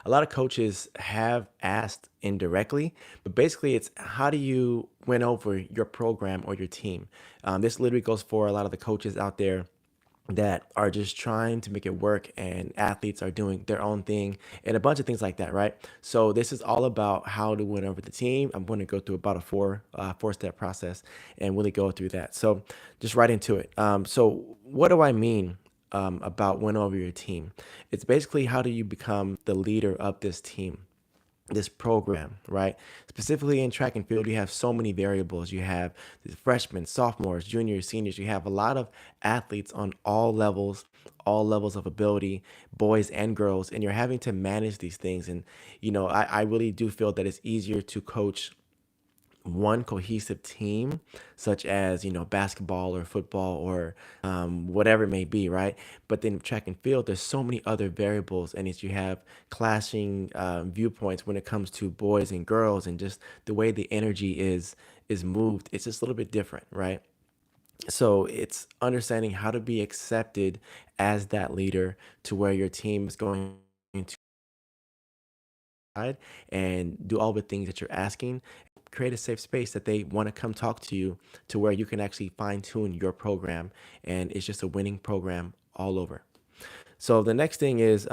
that a lot of coaches have asked indirectly, but basically it's how do you win over your program or your team? This literally goes for a lot of the coaches out there that are just trying to make it work, and athletes are doing their own thing and a bunch of things like that, right? So this is all about how to win over the team. I'm going to go through about a four-step process and really go through that. So just right into it. So what do I mean about win over your team? It's basically how do you become the leader of this team, this program, right? Specifically in track and field, you have so many variables. You have the freshmen, sophomores, juniors, seniors. You have a lot of athletes on all levels of ability, boys and girls, and you're having to manage these things. And, I really do feel that it's easier to coach one cohesive team, such as basketball or football or whatever it may be, right? But then track and field, there's so many other variables, and it's you have clashing viewpoints when it comes to boys and girls, and just the way the energy is moved. It's just a little bit different, right? So it's understanding how to be accepted as that leader to where your team is going to side and do all the things that you're asking. Create a safe space that they want to come talk to you, to where you can actually fine tune your program, and it's just a winning program all over. So the next thing is,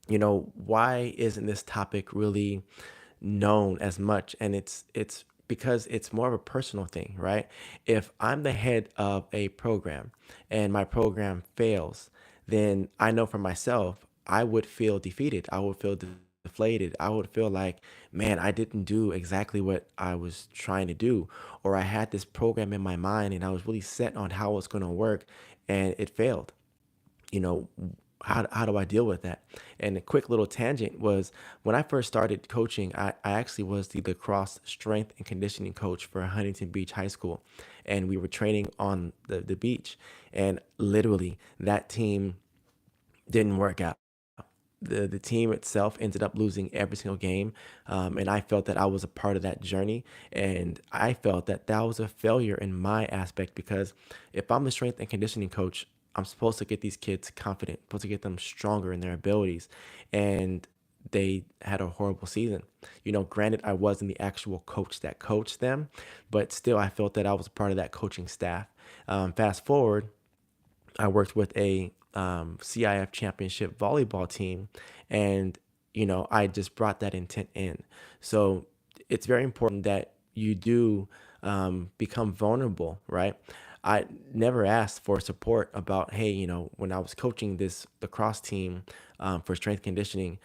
why isn't this topic really known as much? And it's because it's more of a personal thing, right? If I'm the head of a program and my program fails, then I know for myself, I would feel defeated. I would feel deflated. I would feel like, man, I didn't do exactly what I was trying to do, or I had this program in my mind and I was really set on how it's going to work, and it failed. you know how do I deal with that? And a quick little tangent was, when I first started coaching, I actually was the lacrosse strength and conditioning coach for Huntington Beach High School, and we were training on the beach, and literally that team didn't work out. The team itself ended up losing every single game, and I felt that I was a part of that journey, and I felt that that was a failure in my aspect, because if I'm the strength and conditioning coach, I'm supposed to get these kids confident, supposed to get them stronger in their abilities, and they had a horrible season. Granted, I wasn't the actual coach that coached them, but still, I felt that I was a part of that coaching staff. Fast forward, I worked with a CIF championship volleyball team, and I just brought that intent in. So it's very important that you do become vulnerable, right? I never asked for support about, hey, when I was coaching this lacrosse team for strength conditioning,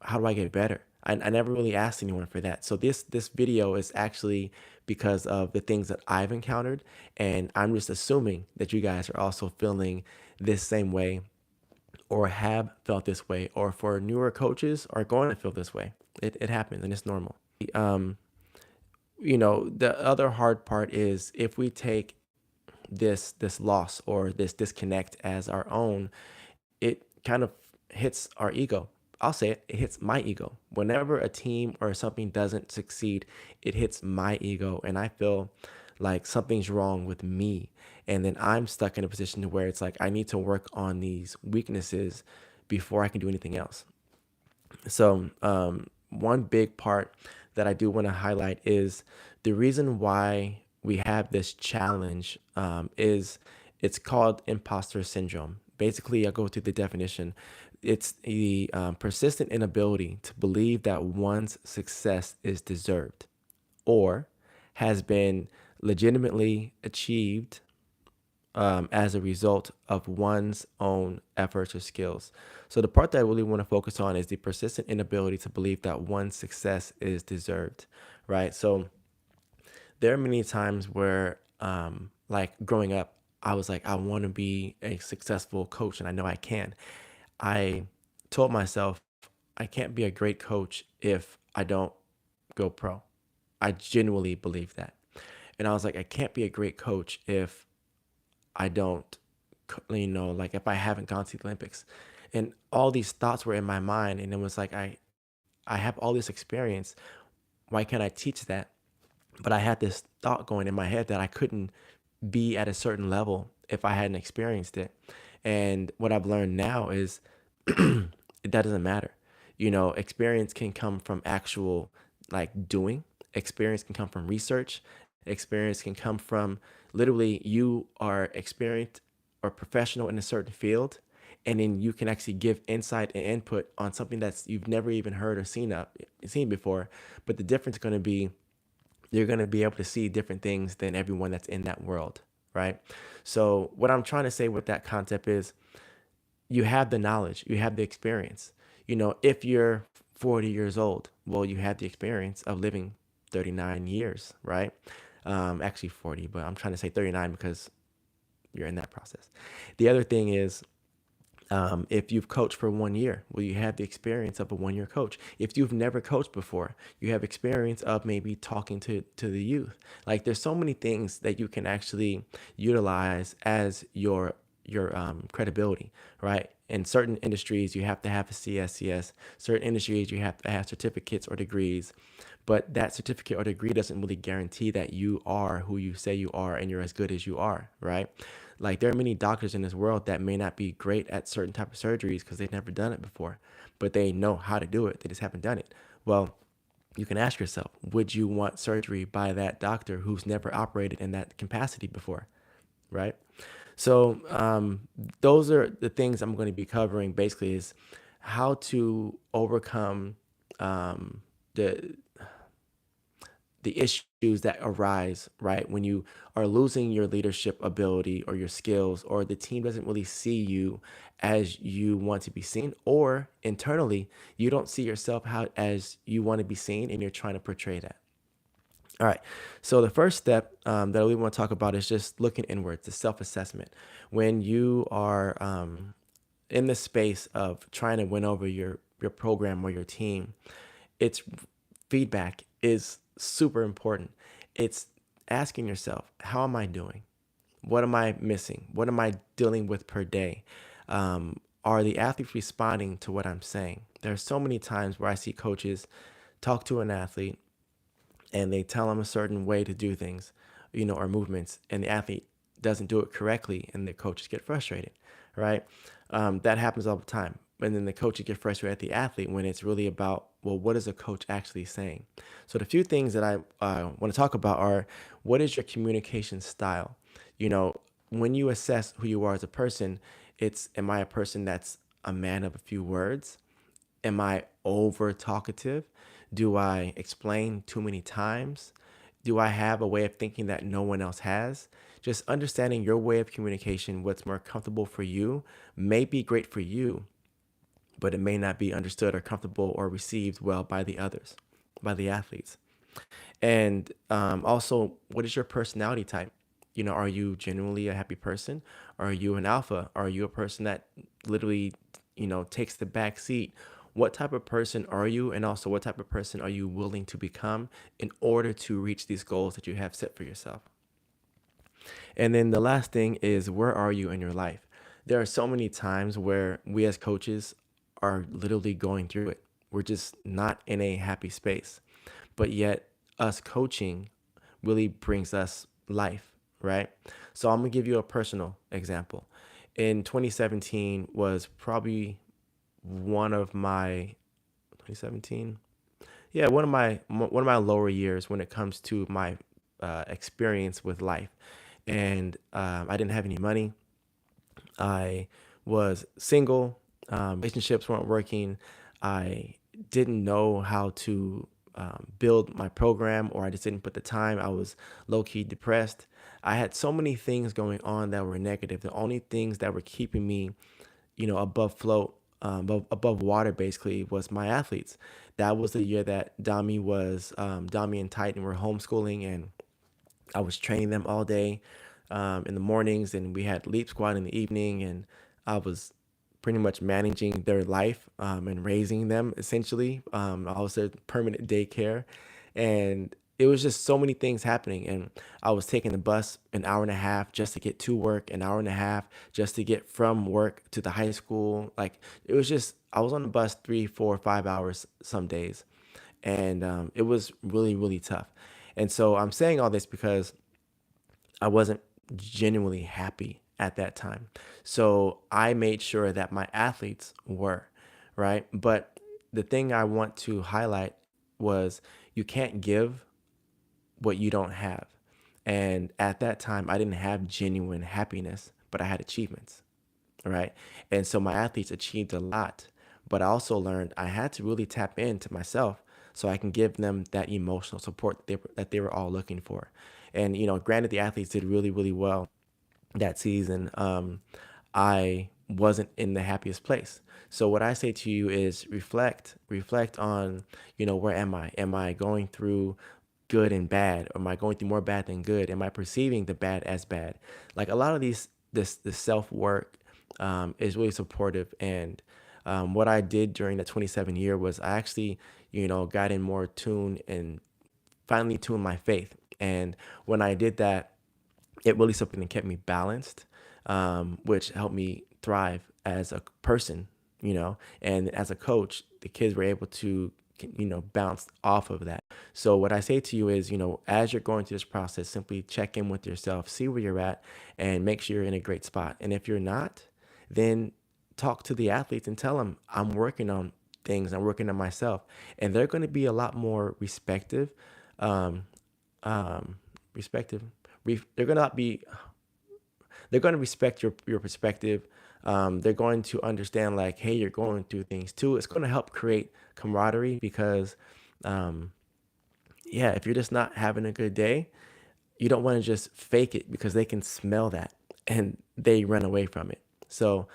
how do I get better? I never really asked anyone for that. So this video is actually because of the things that I've encountered, and I'm just assuming that you guys are also feeling this same way, or have felt this way, or for newer coaches are going to feel this way. It happens, and it's normal. Um, the other hard part is, if we take this loss or this disconnect as our own, it kind of hits our ego. I'll say it hits my ego. Whenever a team or something doesn't succeed, it hits my ego, and I feel like something's wrong with me. And then I'm stuck in a position to where it's like I need to work on these weaknesses before I can do anything else. So, one big part that I do want to highlight is the reason why we have this challenge, is it's called imposter syndrome. Basically, I'll go through the definition. It's the persistent inability to believe that one's success is deserved, or has been legitimately achieved as a result of one's own efforts or skills. So the part that I really want to focus on is the persistent inability to believe that one's success is deserved, right? So there are many times where, like growing up, I was like, I want to be a successful coach, and I know I can. I told myself I can't be a great coach if I don't go pro. I genuinely believe that. And I was like, I can't be a great coach if I don't, like if I haven't gone to the Olympics. And all these thoughts were in my mind. And it was like, I have all this experience. Why can't I teach that? But I had this thought going in my head that I couldn't be at a certain level if I hadn't experienced it. And what I've learned now is that doesn't matter. Experience can come from actual like doing. Experience can come from research. Experience can come from literally you are experienced or professional in a certain field, and then you can actually give insight and input on something that's you've never even heard or seen before. But the difference is going to be you're going to be able to see different things than everyone that's in that world, right? So what I'm trying to say with that concept is you have the knowledge, you have the experience. If you're 40 years old, well, you have the experience of living 39 years, right? Actually 40, but I'm trying to say 39 because you're in that process. The other thing is, if you've coached for 1 year, well, you have the experience of a 1 year coach. If you've never coached before, you have experience of maybe talking to the youth. Like there's so many things that you can actually utilize as your credibility, right? In certain industries, you have to have a CSCS. Certain industries, you have to have certificates or degrees. But that certificate or degree doesn't really guarantee that you are who you say you are and you're as good as you are, right? Like there are many doctors in this world that may not be great at certain type of surgeries because they've never done it before, but they know how to do it. They just haven't done it. Well, you can ask yourself, would you want surgery by that doctor who's never operated in that capacity before, right? So those are the things I'm going to be covering. Basically, is how to overcome the the issues that arise, right? When you are losing your leadership ability or your skills, or the team doesn't really see you as you want to be seen, or internally, you don't see yourself how as you want to be seen and you're trying to portray that. All right. So the first step that we want to talk about is just looking inwards, the self-assessment. When you are in the space of trying to win over your program or your team, it's feedback is super important. It's asking yourself, how am I doing? What am I missing? What am I dealing with per day? Are the athletes responding to what I'm saying? There are so many times where I see coaches talk to an athlete and they tell them a certain way to do things, or movements, and the athlete doesn't do it correctly, and the coaches get frustrated, right? That happens all the time. And then the coaches get frustrated at the athlete when it's really about, well, what is a coach actually saying? So the few things that I want to talk about are, what is your communication style? You know, when you assess who you are as a person, it's, am I a person that's a man of a few words? Am I over talkative? Do I explain too many times? Do I have a way of thinking that no one else has? Just understanding your way of communication, what's more comfortable for you, may be great for you, but it may not be understood or comfortable or received well by the others, by the athletes. And also, what is your personality type? Are you genuinely a happy person? Are you an alpha? Are you a person that literally, takes the back seat? What type of person are you? And also, what type of person are you willing to become in order to reach these goals that you have set for yourself? And then the last thing is, where are you in your life? There are so many times where we as coaches are literally going through it. We're just not in a happy space. But yet, us coaching really brings us life, right? So I'm gonna give you a personal example. In 2017 was probably one of my 2017, yeah, one of my lower years when it comes to my experience with life, and I didn't have any money. I was single. Relationships weren't working. I didn't know how to build my program, or I just didn't put the time. I was low key depressed. I had so many things going on that were negative. The only things that were keeping me, above float, above water, basically, was my athletes. That was the year that Dami and Titan were homeschooling, and I was training them all day in the mornings, and we had Leap Squad in the evening, and I was pretty much managing their life and raising them essentially. I was their permanent daycare, and it was just so many things happening. And I was taking the bus an hour and a half just to get to work, an hour and a half just to get from work to the high school. Like it was just, I was on the bus 3, 4, 5 hours some days, and it was really, really tough. And so I'm saying all this because I wasn't genuinely happy at that time. So I made sure that my athletes were, right? But the thing I want to highlight was you can't give what you don't have. And at that time, I didn't have genuine happiness, but I had achievements, right? And so my athletes achieved a lot, but I also learned I had to really tap into myself so I can give them that emotional support that they were all looking for. And, granted, the athletes did really, really well that season. I wasn't in the happiest place. So what I say to you is reflect on, where am I? Am I going through good and bad? Or am I going through more bad than good? Am I perceiving the bad as bad? Like a lot of this self work is really supportive. And what I did during the 27 year was I actually, got in more tune and finally tuned my faith. And when I did that, it really something that kept me balanced, which helped me thrive as a person, and as a coach, the kids were able to, bounce off of that. So what I say to you is, as you're going through this process, simply check in with yourself, see where you're at, and make sure you're in a great spot. And if you're not, then talk to the athletes and tell them I'm working on things, I'm working on myself, and they're going to be a lot more um, um, respective. They're going to not be they're going to respect your perspective. They're going to understand like, hey, you're going through things too. It's going to help create camaraderie because, um, yeah, if you're just not having a good day, you don't want to just fake it because they can smell that and they run away from it. So,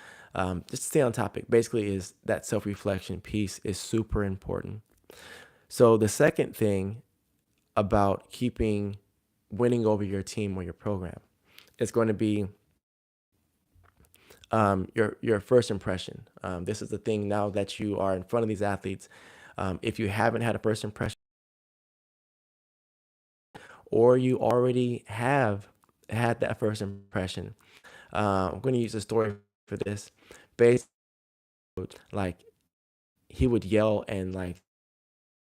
just to stay on topic, basically, is that self reflection piece is super important. So, the second thing about keeping winning over your team or your program is going to be your first impression. This is the thing now that you are in front of these athletes. If you haven't had a first impression, or you already have had that first impression, I'm going to use a story for this. Based like he would yell and like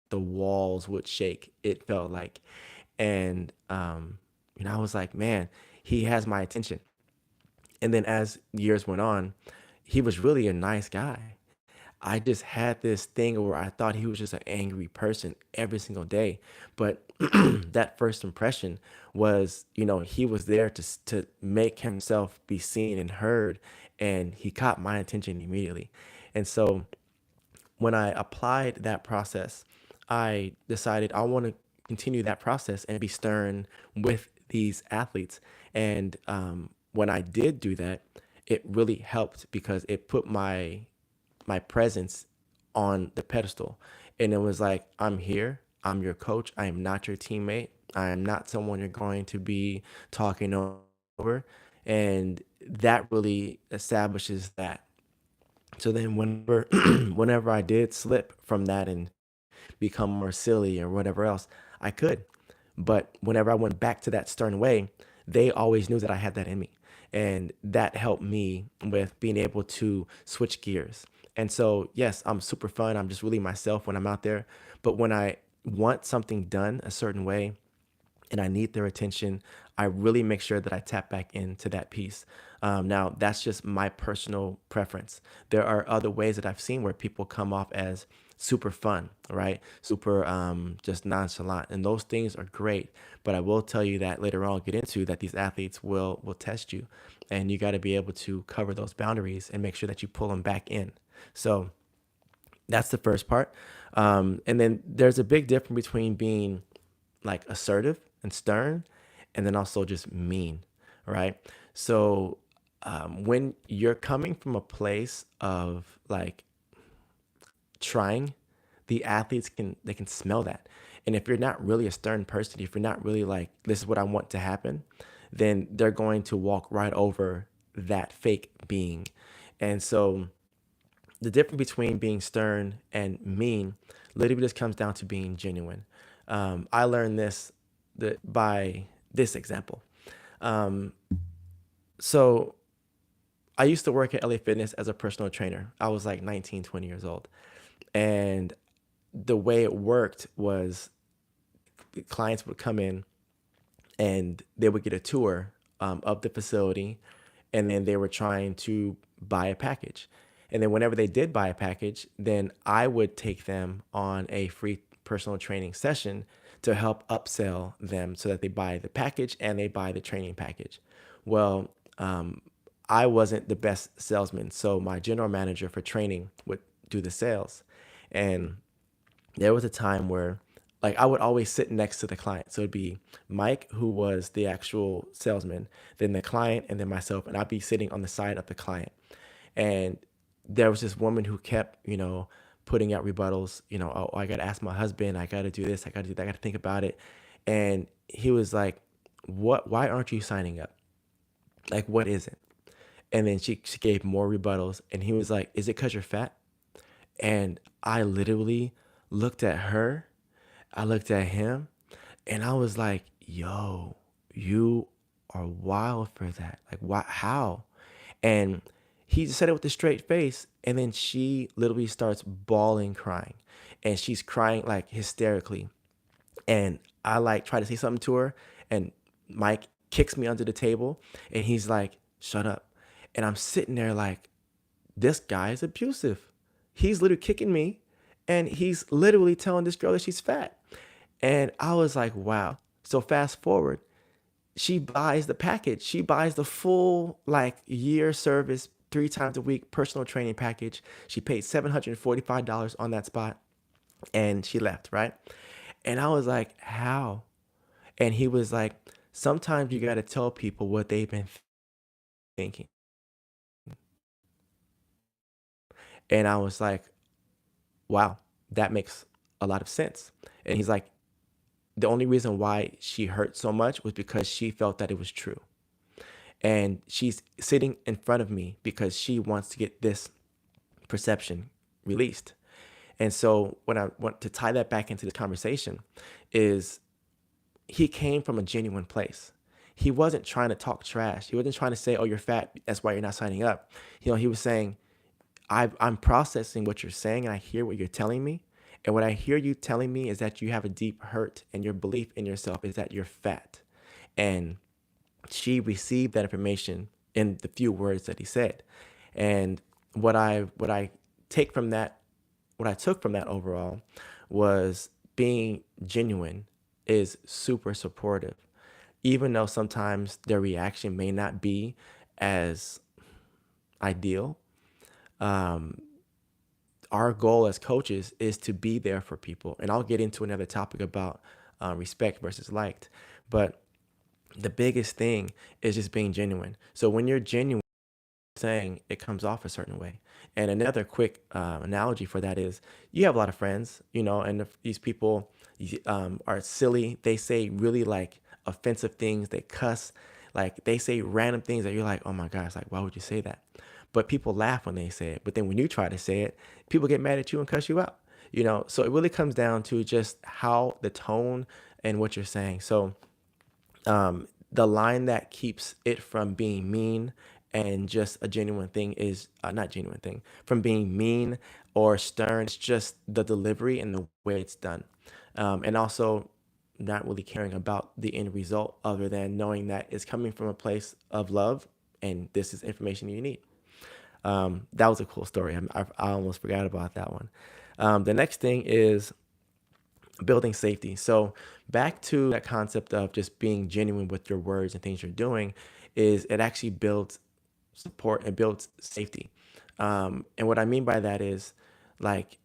the walls would shake. It felt like, and I was like, man, he has my attention. And then as years went on, he was really a nice guy. I just had this thing where I thought he was just an angry person every single day. But that first impression was, he was there to make himself be seen and heard, and he caught my attention immediately. And so when I applied that process, I decided I want to continue that process and be stern with these athletes. And when I did do that, it really helped because it put my presence on the pedestal. And it was like, I'm here. I'm your coach. I am not your teammate. I am not someone you're going to be talking over. And that really establishes that. So then whenever whenever I did slip from that and become more silly or whatever else, I could. But whenever I went back to that stern way, they always knew that I had that in me. And that helped me with being able to switch gears. And so, yes, I'm super fun. I'm just really myself when I'm out there. But when I want something done a certain way, and I need their attention, I really make sure that I tap back into that piece. Now, that's just my personal preference. There are other ways that I've seen where people come off as super fun, right? Super just nonchalant, and those things are great. But I will tell you that later on, I'll get into that these athletes will test you, and you got to be able to cover those boundaries and make sure that you pull them back in. So that's the first part. And then there's a big difference between being like assertive and stern, and then also just mean, right? So when you're coming from a place of like trying, the athletes can smell that. And if you're not really a stern person, if you're not really like this is what I want to happen, then they're going to walk right over that fake being. And so the difference between being stern and mean literally just comes down to being genuine. I learned this by this example. Um, so I used to work at LA Fitness as a personal trainer. I was like 19, 20 years old. And the way it worked was clients would come in and they would get a tour of the facility, and then they were trying to buy a package. And then whenever they did buy a package, then I would take them on a free personal training session to help upsell them so that they buy the package and they buy the training package. Well, I wasn't the best salesman, so my general manager for training would do the sales. And there was a time where like I would always sit next to the client. So it'd be Mike, who was the actual salesman, then the client, and then myself, and I'd be sitting on the side of the client. And there was this woman who kept, putting out rebuttals, oh, I gotta ask my husband, I gotta do this, I gotta do that, I gotta think about it. And he was like, why aren't you signing up? Like, what is it? And then she gave more rebuttals, and he was like, is it because you're fat? And I literally looked at her, I looked at him, and I was like, yo, you are wild for that. Like, why, how? And he just said it with a straight face. And then she literally starts bawling, crying. And she's crying like hysterically. And I like try to say something to her. And Mike kicks me under the table. And he's like, shut up. And I'm sitting there like, this guy is abusive. He's literally kicking me. And he's literally telling this girl that she's fat. And I was like, wow. So fast forward, she buys the package. She buys the full like year service, 3 times a week personal training package. She paid $745 on that spot and she left, right? And I was like, how? And he was like, sometimes you got to tell people what they've been thinking. And I was like, wow, that makes a lot of sense. And he's like, the only reason why she hurt so much was because she felt that it was true. And she's sitting in front of me because she wants to get this perception released. And so what I want to tie that back into the conversation is he came from a genuine place. He wasn't trying to talk trash. He wasn't trying to say, oh, you're fat, that's why you're not signing up. He was saying, I'm processing what you're saying and I hear what you're telling me. And what I hear you telling me is that you have a deep hurt and your belief in yourself is that you're fat. And she received that information in the few words that he said. And what I take from that, what I took from that overall was being genuine is super supportive. Even though sometimes their reaction may not be as ideal, our goal as coaches is to be there for people. And I'll get into another topic about respect versus liked. But the biggest thing is just being genuine. So when you're genuine, saying it comes off a certain way. And another quick analogy for that is you have a lot of friends, and if these people are silly, they say really like offensive things, they cuss, like they say random things that you're like, oh my gosh, like why would you say that? But people laugh when they say it. But then when you try to say it, people get mad at you and cuss you out. So it really comes down to just how the tone and what you're saying. So the line that keeps it from being mean and just a genuine thing is not genuine thing from being mean or stern. It's just the delivery and the way it's done. And also not really caring about the end result other than knowing that it's coming from a place of love and this is information you need. That was a cool story. I almost forgot about that one. The next thing is building safety. So back to that concept of just being genuine with your words and things you're doing is it actually builds support and builds safety. And what I mean by that is like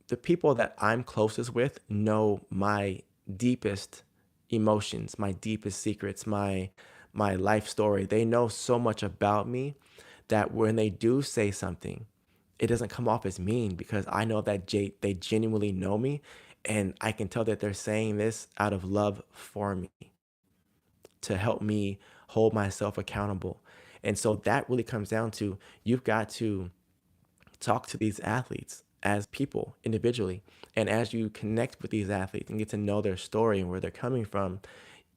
the people that I'm closest with know my deepest emotions, my deepest secrets, my life story. They know so much about me that when they do say something, it doesn't come off as mean because I know that they genuinely know me and I can tell that they're saying this out of love for me to help me hold myself accountable. And so that really comes down to you've got to talk to these athletes as people individually. And as you connect with these athletes and get to know their story and where they're coming from,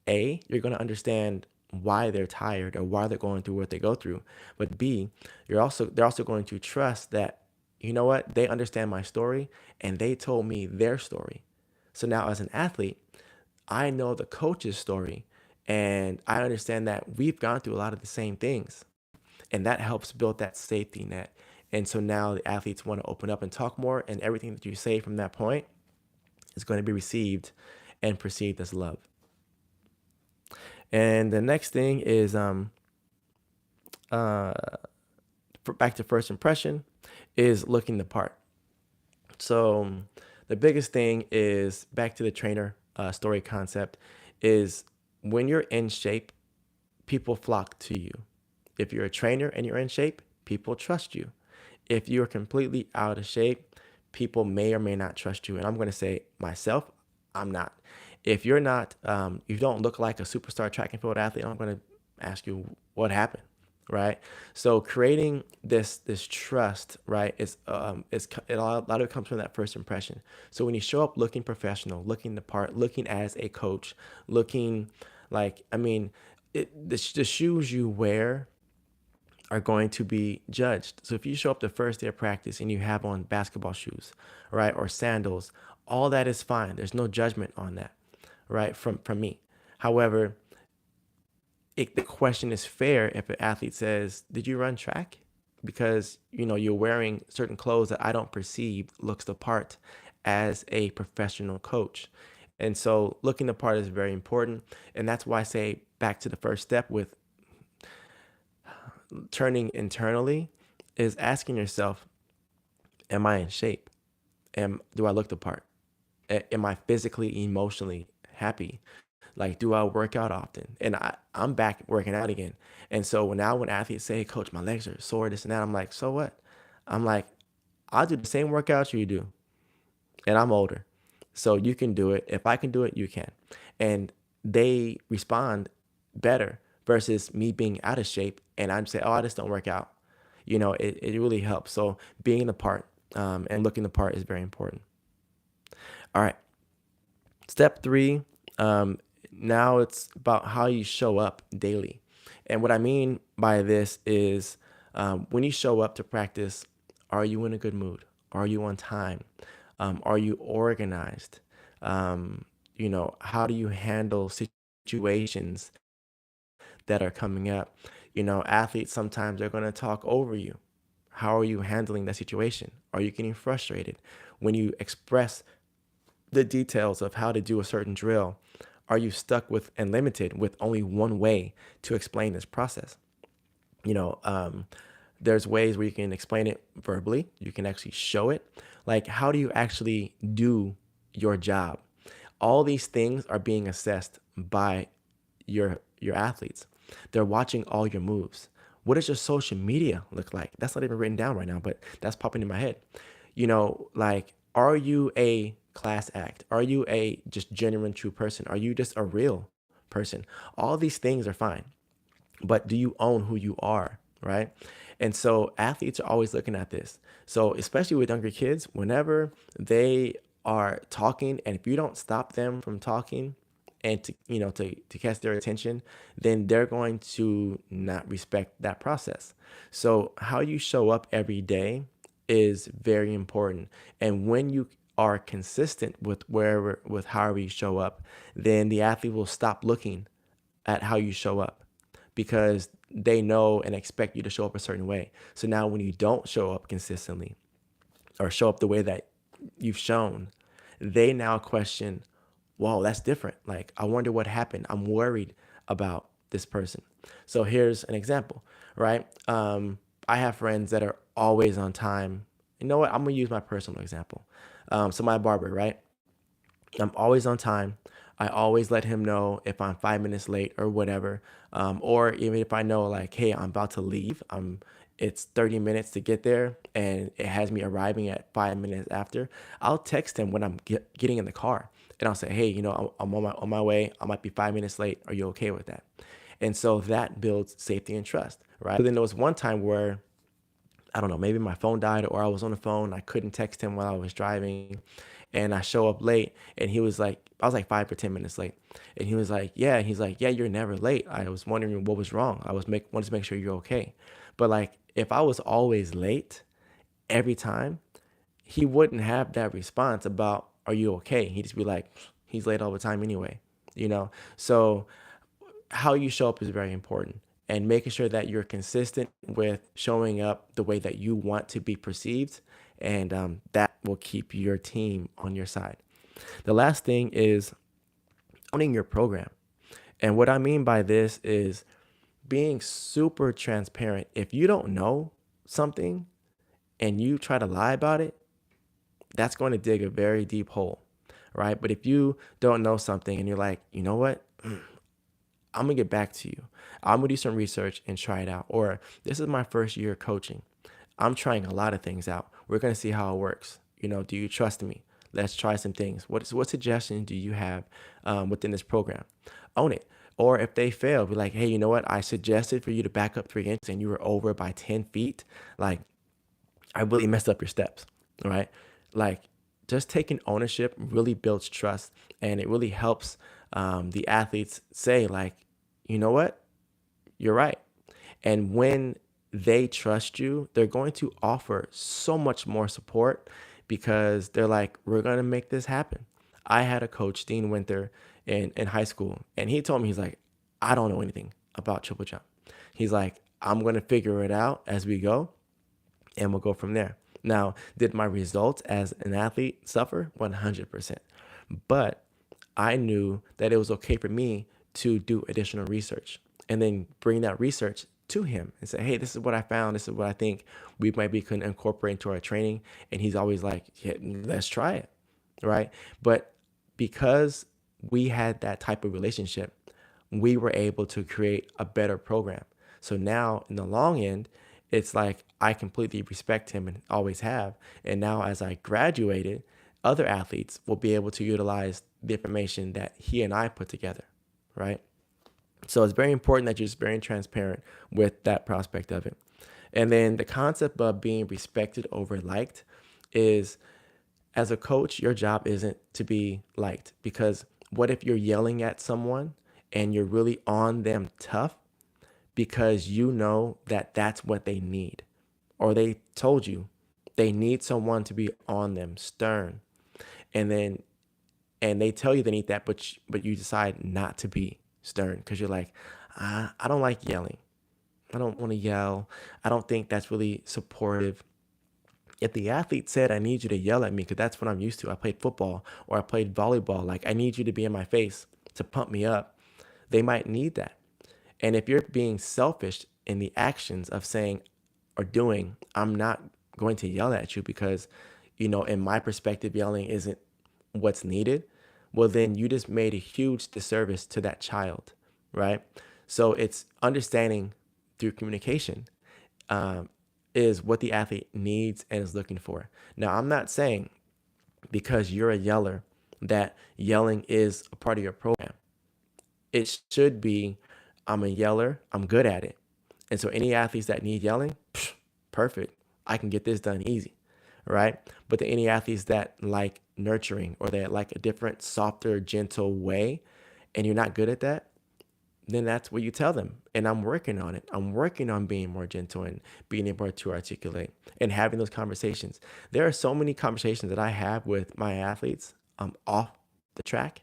you're going to understand why they're tired or why they're going through what they go through. But B, they're also going to trust that, you know what, they understand my story and they told me their story. So now as an athlete, I know the coach's story and I understand that we've gone through a lot of the same things. And that helps build that safety net. And so now the athletes want to open up and talk more, and everything that you say from that point is going to be received and perceived as love. And the next thing is uh, back to first impression, is looking the part. So the biggest thing is back to the trainer story concept is when you're in shape, people flock to you. If you're a trainer and you're in shape, people trust you. If you're completely out of shape, people may or may not trust you. And I'm going to say myself, I'm not. If you're not, you don't look like a superstar track and field athlete, I'm going to ask you what happened, right? So creating this trust, right, is a lot of it comes from that first impression. So when you show up looking professional, looking the part, looking as a coach, looking like, I mean, the shoes you wear are going to be judged. So if you show up the first day of practice and you have on basketball shoes, right, or sandals, all that is fine. There's no judgment on that, right, from me. However, the question is fair if an athlete says, "Did you run track?" Because you're wearing certain clothes that I don't perceive looks the part as a professional coach. And so looking the part is very important. And that's why I say back to the first step with turning internally is asking yourself, am I in shape? Do I look the part? Am I physically, emotionally happy? Like, do I work out often? And I'm back working out again. And so when athletes say, "Hey, coach, my legs are sore, this and that," I'm like, so what? I'm like, I'll do the same workouts you do. And I'm older. So you can do it. If I can do it, you can. And they respond better versus me being out of shape and I'm say, "Oh, I just don't work out." It really helps. So being the part and looking the part is very important. All right. Step three, now it's about how you show up daily. And what I mean by this is when you show up to practice, are you in a good mood? Are you on time? Are you organized? How do you handle situations that are coming up? Athletes sometimes they're going to talk over you. How are you handling that situation? Are you getting frustrated? When you express the details of how to do a certain drill, are you stuck with and limited with only one way to explain this process? You know, um, there's ways where you can explain it verbally. You can actually show it. Like, how do you actually do your job? All these things are being assessed by your athletes. They're watching all your moves. What does your social media look like? That's not even written down right now, but that's popping in my head. Like, are you a class act? Are you a just genuine true person? Are you just a real person? All these things are fine, but do you own who you are, right? And so athletes are always looking at this. So especially with younger kids, whenever they are talking, and if you don't stop them from talking and to catch their attention, then they're going to not respect that process. So how you show up every day is very important. And when you are consistent with however you show up, then the athlete will stop looking at how you show up because they know and expect you to show up a certain way. So now when you don't show up consistently or show up the way that you've shown, they now question, whoa, that's different. Like, I wonder what happened. I'm worried about this person. So here's an example, right? I have friends that are always on time. You know what? I'm going to use my personal example. So my barber, right? I'm always on time. I always let him know if I'm 5 minutes late or whatever. Or even if I know like, hey, I'm about to leave. It's 30 minutes to get there and it has me arriving at 5 minutes after. I'll text him when I'm getting in the car and I'll say, hey, I'm on my way. I might be 5 minutes late. Are you okay with that? And so that builds safety and trust, right? So then there was one time where I don't know, maybe my phone died or I was on the phone. I couldn't text him while I was driving. And I show up late and he was like, I was like 5 or 10 minutes late. And he was like, yeah. And he's like, yeah, you're never late. I was wondering what was wrong. Wanted to make sure you're okay. But like, if I was always late every time, he wouldn't have that response about, are you okay? He'd just be like, he's late all the time anyway, you know? So how you show up is very important. and making sure that you're consistent with showing up the way that you want to be perceived. And that will keep your team on your side. The last thing is owning your program. And what I mean by this is being super transparent. If you don't know something and you try to lie about it, that's going to dig a very deep hole, right? But if you don't know something and you're like, you know what? I'm gonna get back to you. I'm gonna do some research and try it out. Or this is my first year coaching. I'm trying a lot of things out. We're gonna see how it works. Do you trust me? Let's try some things. What suggestions do you have within this program? Own it. Or if they fail, be like, hey, you know what? I suggested for you to back up 3 inches and you were over by 10 feet. Like, I really messed up your steps, right? Like, just taking ownership really builds trust, and it really helps the athletes say, like, you know what? You're right. And when they trust you, they're going to offer so much more support because they're like, we're going to make this happen. I had a coach, Dean Winter, in high school, and he told me, he's like, I don't know anything about triple jump. He's like, I'm going to figure it out as we go, and we'll go from there. Now, did my results as an athlete suffer? 100%. But I knew that it was okay for me to do additional research and then bring that research to him and say, hey, this is what I found. This is what I think we might be can incorporate into our training. And he's always like, yeah, let's try it. Right. But because we had that type of relationship, we were able to create a better program. So now in the long end, it's like I completely respect him and always have. And now as I graduated, other athletes will be able to utilize the information that he and I put together, right? So it's very important that you're just very transparent with that prospect of it. And then the concept of being respected over liked is, as a coach, your job isn't to be liked, because what if you're yelling at someone and you're really on them tough because you know that that's what they need, or they told you they need someone to be on them stern, and then and they tell you they need that, but you decide not to be stern because you're like, I don't like yelling. I don't want to yell. I don't think that's really supportive. If the athlete said, I need you to yell at me because that's what I'm used to. I played football or I played volleyball. Like, I need you to be in my face to pump me up. They might need that. And if you're being selfish in the actions of saying or doing, I'm not going to yell at you because, in my perspective, yelling isn't what's needed. Well, then you just made a huge disservice to that child, right? So it's understanding through communication um, is what the athlete needs and is looking for. Now, I'm not saying because you're a yeller that yelling is a part of your program. It should be, I'm a yeller, I'm good at it. And so any athletes that need yelling, perfect. I can get this done easy, right? But the any athletes that like nurturing or that like a different, softer, gentle way, and you're not good at that, then that's what you tell them. And I'm working on it. I'm working on being more gentle and being able to articulate and having those conversations. There are so many conversations that I have with my athletes off the track,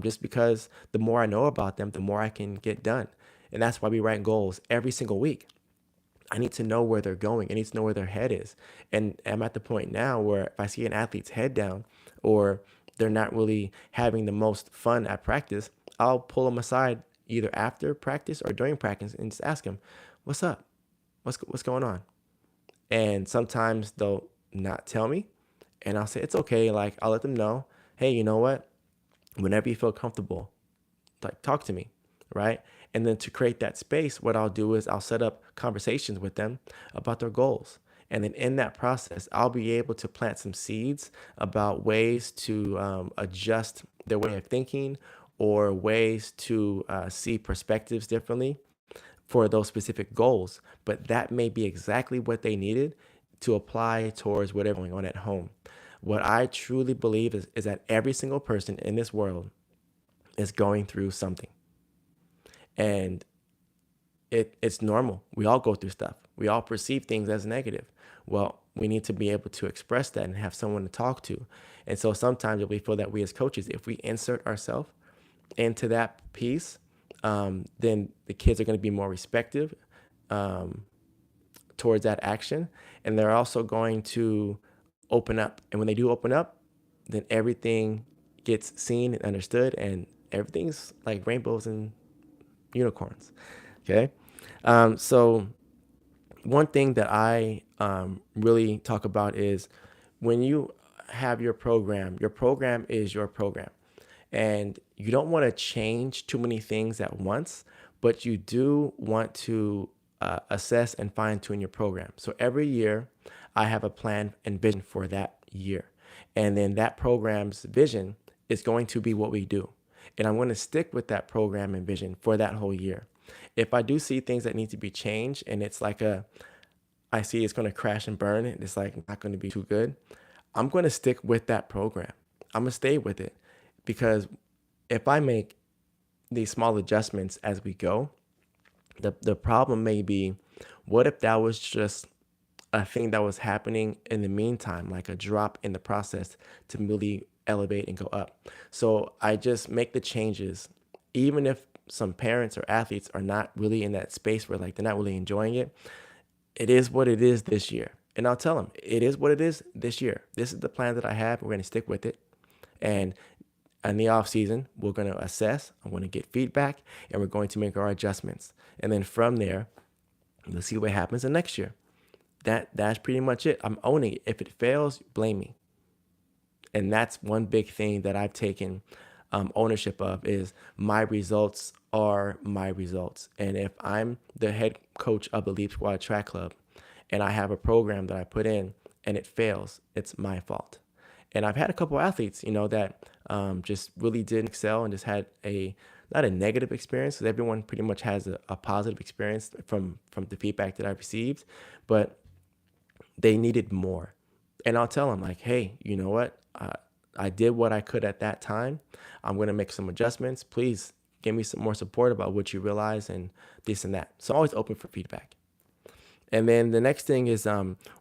just because the more I know about them, the more I can get done. And that's why we write goals every single week. I need to know where they're going. I need to know where their head is. And I'm at the point now where if I see an athlete's head down or they're not really having the most fun at practice, I'll pull them aside either after practice or during practice and just ask them, what's up? What's going on? And sometimes they'll not tell me. And I'll say, it's okay. Like, I'll let them know, hey, you know what? Whenever you feel comfortable, like, talk to me, right? And then to create that space, what I'll do is I'll set up conversations with them about their goals. And then in that process, I'll be able to plant some seeds about ways to adjust their way of thinking or ways to see perspectives differently for those specific goals. But that may be exactly what they needed to apply towards whatever going on at home. What I truly believe is that every single person in this world is going through something. And it's normal. We all go through stuff. We all perceive things as negative. Well, we need to be able to express that and have someone to talk to. And so sometimes we feel that we as coaches, if we insert ourselves into that piece, then the kids are going to be more respective um, towards that action. And they're also going to open up. And when they do open up, then everything gets seen and understood, and everything's like rainbows and unicorns. Okay. So one thing that I really talk about is when you have your program is your program. And you don't want to change too many things at once, but you do want to assess and fine tune your program. So every year, I have a plan and vision for that year. And then that program's vision is going to be what we do. And I'm going to stick with that program and vision for that whole year. If I do see things that need to be changed and it's like I see it's going to crash and burn, and it's like not going to be too good, I'm going to stick with that program. I'm going to stay with it because if I make these small adjustments as we go, the problem may be, what if that was just a thing that was happening in the meantime, like a drop in the process to really elevate and go up. So I just make the changes, even if some parents or athletes are not really in that space where like they're not really enjoying it. It is what it is this year. And I'll tell them, it is what it is this year. This is the plan that I have. We're going to stick with it. And in the off season, we're going to assess, I'm going to get feedback, and we're going to make our adjustments. And then from there, we'll see what happens the next year. That's pretty much it. I'm owning it. If it fails, blame me. And that's one big thing that I've taken ownership of is my results are my results. And if I'm the head coach of the Leap Squad Track Club and I have a program that I put in and it fails, it's my fault. And I've had a couple athletes, that just really didn't excel and just had not a negative experience, because everyone pretty much has a positive experience from the feedback that I've received, but they needed more. And I'll tell them like, hey, you know what? I did what I could at that time. I'm going to make some adjustments. Please give me some more support about what you realize and this and that. So always open for feedback. And then the next thing is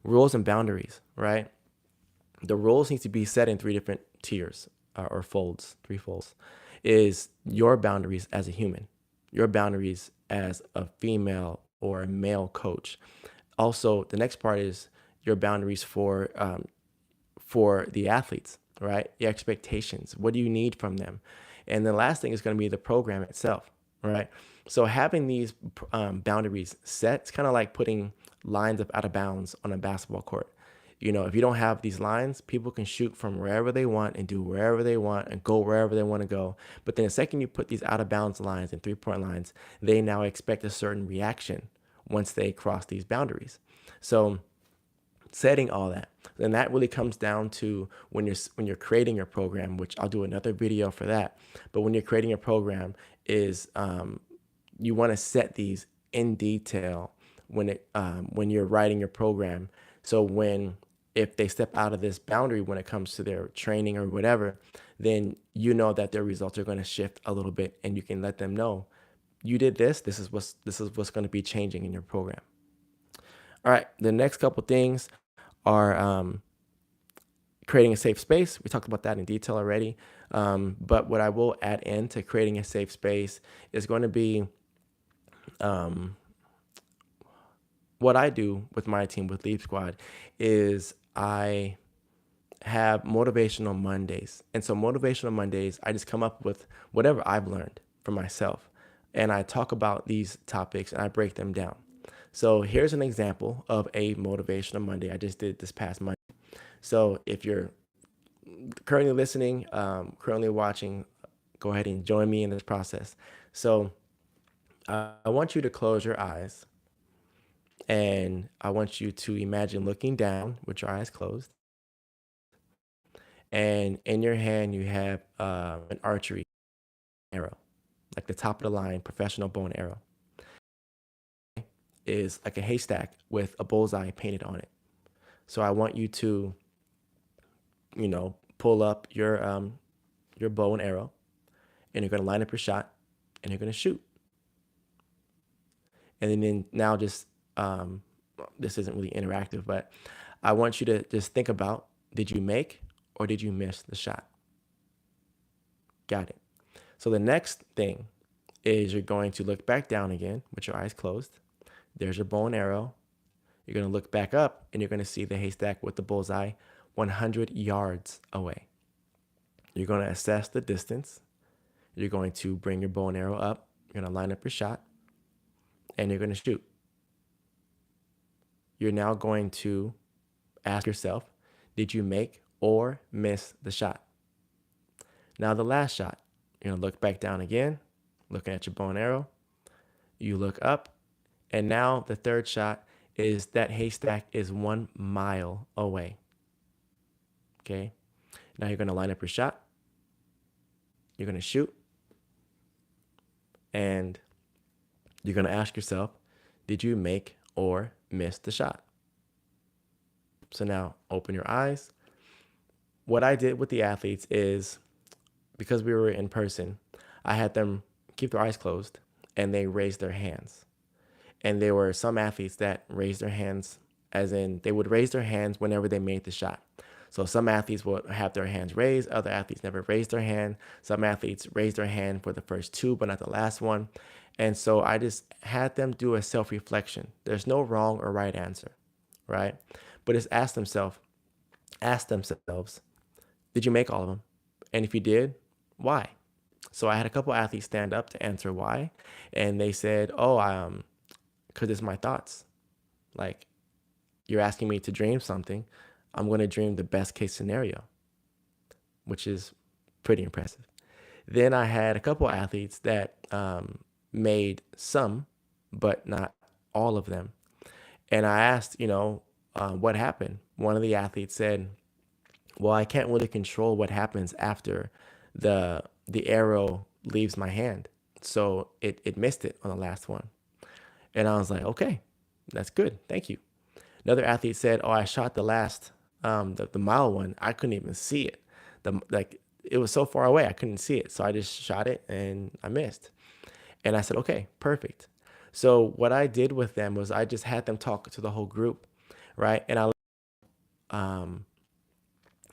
rules and boundaries, right? The rules need to be set in three different tiers or folds, three folds. Is your boundaries as a human, your boundaries as a female or a male coach. Also, the next part is your boundaries for the athletes, right? The expectations. What do you need from them? And the last thing is going to be the program itself, right? So having these boundaries set, it's kind of like putting lines of out of bounds on a basketball court. If you don't have these lines, people can shoot from wherever they want and do wherever they want and go wherever they want to go. But then the second you put these out of bounds lines and 3-point lines, they now expect a certain reaction once they cross these boundaries. So setting all that, and that really comes down to when you're creating your program, which I'll do another video for that. But when you're creating your program, is you want to set these in detail when you're writing your program. So if they step out of this boundary when it comes to their training or whatever, then you know that their results are going to shift a little bit, and you can let them know you did this. This is what's going to be changing in your program. All right, the next couple things are creating a safe space. We talked about that in detail already. But what I will add into creating a safe space is going to be what I do with my team with Leap Squad is I have Motivational Mondays. And so Motivational Mondays, I just come up with whatever I've learned for myself. And I talk about these topics and I break them down. So here's an example of a Motivational Monday I just did this past Monday. So if you're currently listening, currently watching, go ahead and join me in this process. So I want you to close your eyes, and I want you to imagine looking down with your eyes closed. And in your hand, you have an archery arrow, like the top of the line, professional bow and arrow. Is like a haystack with a bullseye painted on it. So I want you to, pull up your bow and arrow, and you're going to line up your shot, and you're going to shoot. And then now just this isn't really interactive, but I want you to just think about, did you make or did you miss the shot? Got it. So the next thing is you're going to look back down again with your eyes closed. There's your bow and arrow. You're going to look back up and you're going to see the haystack with the bullseye 100 yards away. You're going to assess the distance. You're going to bring your bow and arrow up. You're going to line up your shot and you're going to shoot. You're now going to ask yourself, did you make or miss the shot? Now the last shot, you're going to look back down again, looking at your bow and arrow. You look up, and now the third shot is that haystack is 1 mile away. Okay. Now you're going to line up your shot. You're going to shoot. And you're going to ask yourself, did you make or miss the shot? So now open your eyes. What I did with the athletes is, because we were in person, I had them keep their eyes closed and they raised their hands. And there were some athletes that raised their hands, as in they would raise their hands whenever they made the shot. So some athletes would have their hands raised, other athletes never raised their hand. Some athletes raised their hand for the first two, but not the last one. And so I just had them do a self-reflection. There's no wrong or right answer, right? But just ask themselves, did you make all of them? And if you did, why? So I had a couple athletes stand up to answer why. And they said, because it's my thoughts. Like, you're asking me to dream something. I'm going to dream the best case scenario, which is pretty impressive. Then I had a couple athletes that made some, but not all of them. And I asked, what happened? One of the athletes said, well, I can't really control what happens after the arrow leaves my hand. So it missed it on the last one. And I was like, okay, that's good. Thank you. Another athlete said, I shot the last, the mile one. I couldn't even see it. It was so far away, I couldn't see it. So I just shot it and I missed. And I said, okay, perfect. So what I did with them was I just had them talk to the whole group, right? And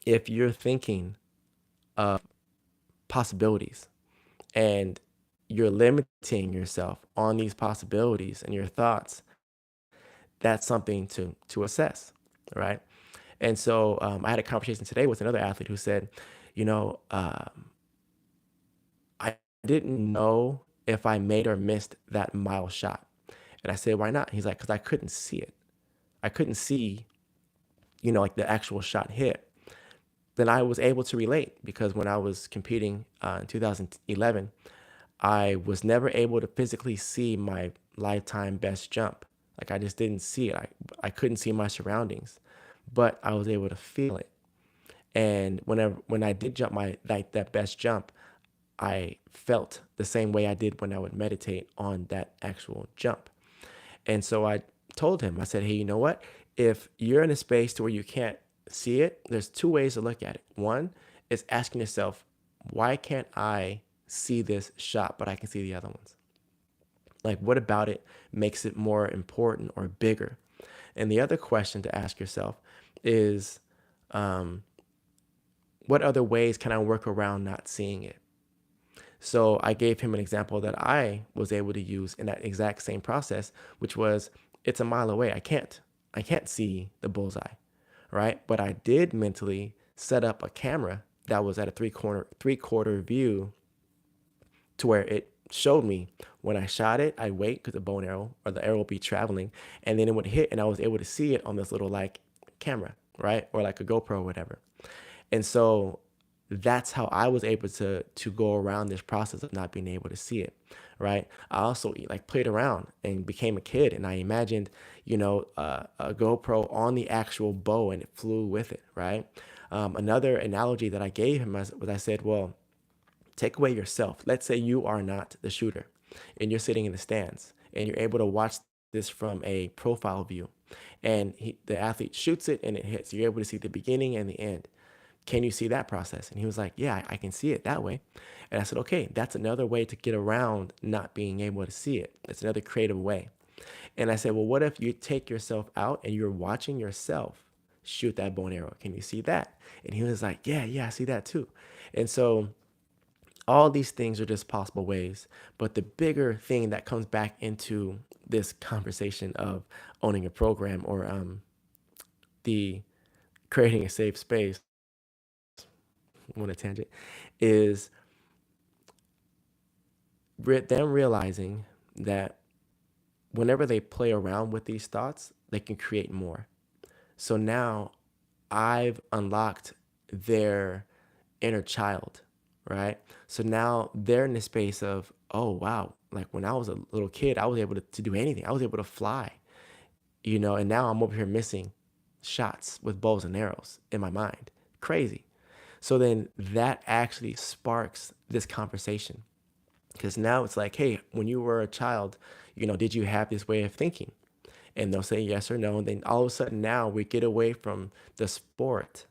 if you're thinking of possibilities and you're limiting yourself on these possibilities and your thoughts, that's something to assess, right? And so I had a conversation today with another athlete who said, I didn't know if I made or missed that mile shot. And I said, why not? He's like, because I couldn't see it. I couldn't see, like the actual shot hit. Then I was able to relate, because when I was competing in 2011, I was never able to physically see my lifetime best jump. Like, I just didn't see it. I couldn't see my surroundings, but I was able to feel it. And when I did jump that best jump, I felt the same way I did when I would meditate on that actual jump. And so I told him, I said, hey, you know what? If you're in a space to where you can't see it, there's two ways to look at it. One is asking yourself, why can't I see this shot, but I can see the other ones? Like, what about it makes it more important or bigger? And the other question to ask yourself is, what other ways can I work around not seeing it? So I gave him an example that I was able to use in that exact same process, which was, it's a mile away. I can't see the bullseye, right? But I did mentally set up a camera that was at a three-quarter view, to where it showed me when I shot it. I wait, because the bow and arrow or the arrow would be traveling, and then it would hit, and I was able to see it on this little camera, right? Or like a GoPro or whatever. And so that's how I was able to go around this process of not being able to see it, right? I also played around and became a kid, and I imagined, a GoPro on the actual bow, and it flew with it, right? Another analogy that I gave him was I said, well, take away yourself. Let's say you are not the shooter and you're sitting in the stands and you're able to watch this from a profile view, and the athlete shoots it and it hits. You're able to see the beginning and the end. Can you see that process? And he was like, yeah, I can see it that way. And I said, okay, that's another way to get around not being able to see it. It's another creative way. And I said, well, what if you take yourself out and you're watching yourself shoot that bow and arrow? Can you see that? And he was like, yeah, I see that too. And so All these things are just possible ways. But the bigger thing that comes back into this conversation of owning a program or the creating a safe space, on a tangent, is them realizing that whenever they play around with these thoughts, they can create more. So now I've unlocked their inner child, right? So now they're in the space of, oh, wow, like when I was a little kid, I was able to do anything. I was able to fly, and now I'm over here missing shots with bows and arrows in my mind. Crazy. So then that actually sparks this conversation because now it's like, hey, when you were a child, did you have this way of thinking? And they'll say yes or no. And then all of a sudden now we get away from the sport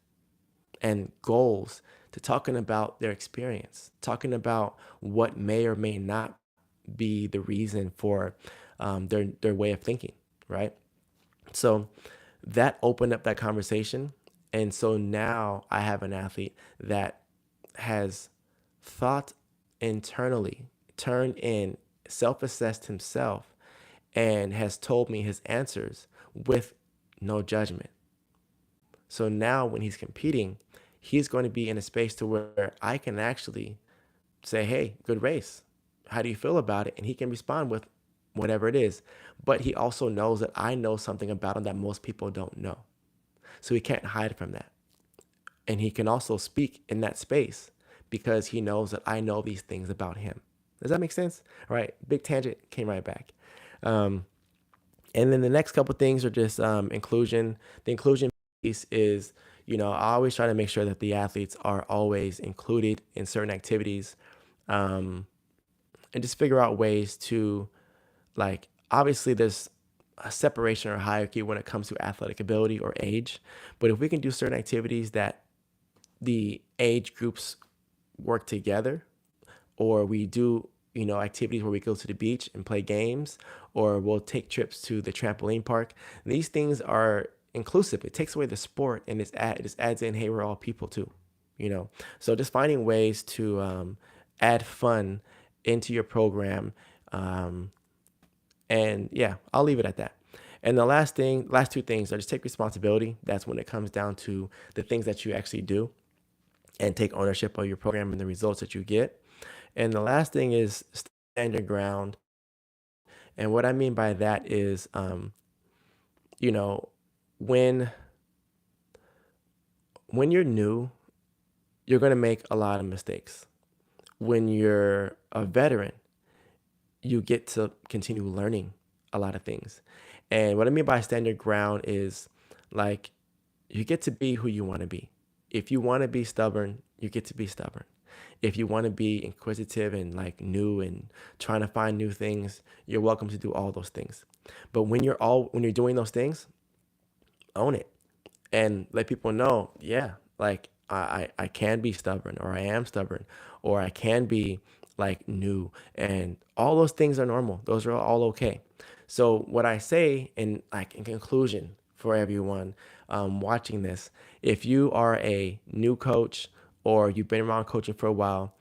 and goals to talking about their experience, talking about what may or may not be the reason for their way of thinking, right? So that opened up that conversation. And so now I have an athlete that has thought internally, turned in, self assessed himself, and has told me his answers with no judgment. So now when he's competing, he's going to be in a space to where I can actually say, hey, good race. How do you feel about it? And he can respond with whatever it is. But he also knows that I know something about him that most people don't know. So he can't hide from that. And he can also speak in that space because he knows that I know these things about him. Does that make sense? All right. Big tangent, came right back. Um, and then the next couple things are just inclusion. The inclusion piece is, I always try to make sure that the athletes are always included in certain activities, um, and just figure out ways to, like, obviously there's a separation or hierarchy when it comes to athletic ability or age. But if we can do certain activities that the age groups work together, or we do, activities where we go to the beach and play games, or we'll take trips to the trampoline park. These things are inclusive. It takes away the sport and it just adds in, hey, we're all people too, So just finding ways to add fun into your program. And yeah, I'll leave it at that. And the last two things are just take responsibility. That's when it comes down to the things that you actually do and take ownership of your program and the results that you get. And the last thing is stand your ground. And what I mean by that is, you know, when when you're new, you're going to make a lot of mistakes. When you're a veteran, you get to continue learning a lot of things. And what I mean by stand your ground is, like, you get to be who you want to be. If you want to be stubborn, you get to be stubborn. If you want to be inquisitive and like new and trying to find new things, you're welcome to do all those things. But when you're doing those things, own it and let people know, yeah, like I can be stubborn, or I am stubborn, or I can be like new, and all those things are normal. Those are all okay. So what I say in conclusion for everyone watching this, if you are a new coach or you've been around coaching for a while,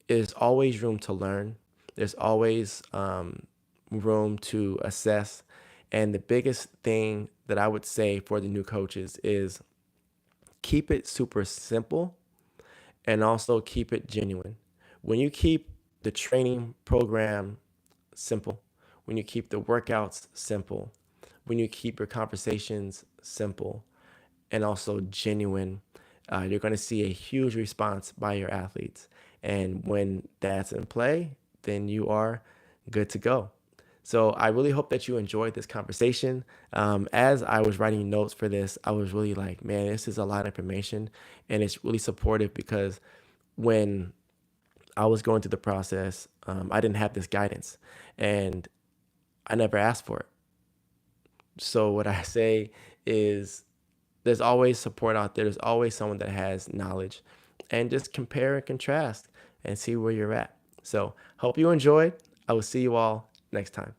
there's always room to learn. There's always room to assess. And the biggest thing that I would say for the new coaches is keep it super simple and also keep it genuine. When you keep the training program simple, when you keep the workouts simple, when you keep your conversations simple and also genuine, you're going to see a huge response by your athletes. And when that's in play, then you are good to go. So I really hope that you enjoyed this conversation. As I was writing notes for this, I was really like, man, this is a lot of information, and it's really supportive because when I was going through the process, I didn't have this guidance, and I never asked for it. So what I say is there's always support out there. There's always someone that has knowledge, and just compare and contrast and see where you're at. So hope you enjoyed. I will see you all next time.